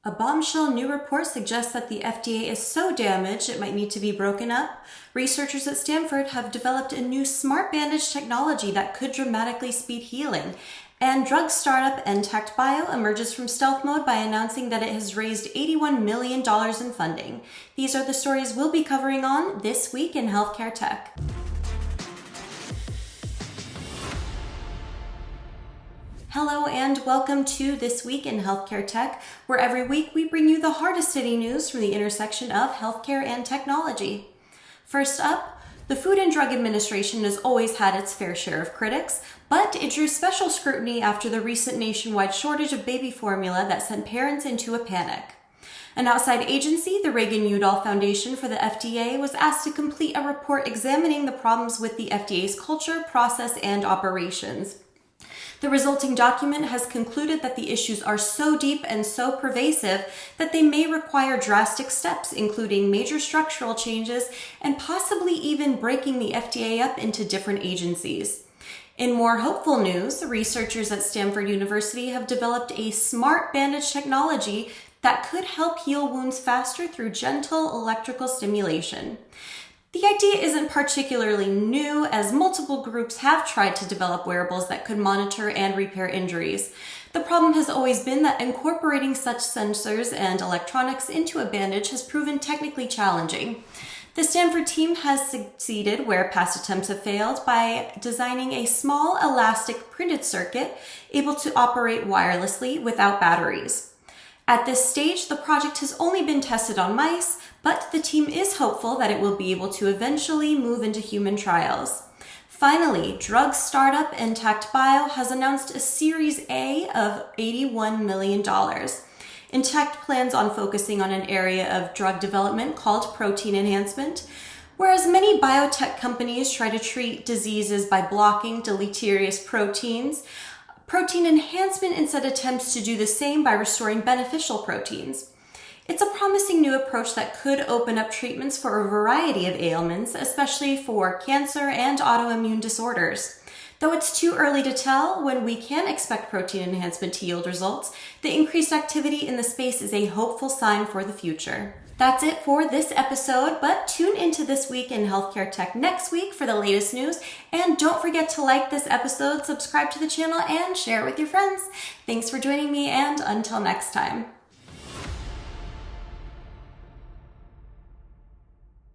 A bombshell new report suggests that the FDA is so damaged it might need to be broken up. Researchers at Stanford have developed a new smart bandage technology that could dramatically speed healing. And drug startup Entact emerges from stealth mode by announcing that it has raised $81 million in funding. These are the stories we'll be covering on This Week in Healthcare Tech. Hello and welcome to This Week in Healthcare Tech, where every week we bring you the hardest hitting news from the intersection of healthcare and technology. First up, the Food and Drug Administration has always had its fair share of critics, but it drew special scrutiny after the recent nationwide shortage of baby formula that sent parents into a panic. An outside agency, the Reagan-Udall Foundation for the FDA, was asked to complete a report examining the problems with the FDA's culture, process, and operations. The resulting document has concluded that the issues are so deep and so pervasive that they may require drastic steps, including major structural changes and possibly even breaking the FDA up into different agencies. In more hopeful news, researchers at Stanford University have developed a smart bandage technology that could help heal wounds faster through gentle electrical stimulation. The idea isn't particularly new, as multiple groups have tried to develop wearables that could monitor and repair injuries. The problem has always been that incorporating such sensors and electronics into a bandage has proven technically challenging. The Stanford team has succeeded where past attempts have failed by designing a small elastic printed circuit able to operate wirelessly without batteries. At this stage, the project has only been tested on mice, but the team is hopeful that it will be able to eventually move into human trials. Finally, drug startup Entact has announced a Series A of $81 million. Entact plans on focusing on an area of drug development called protein enhancement. Whereas many biotech companies try to treat diseases by blocking deleterious proteins, protein enhancement instead attempts to do the same by restoring beneficial proteins. It's a promising new approach that could open up treatments for a variety of ailments, especially for cancer and autoimmune disorders. Though it's too early to tell when we can expect protein enhancement to yield results, the increased activity in the space is a hopeful sign for the future. That's it for this episode, but tune into This Week in Healthcare Tech next week for the latest news. And don't forget to like this episode, subscribe to the channel, and share it with your friends. Thanks for joining me, and until next time.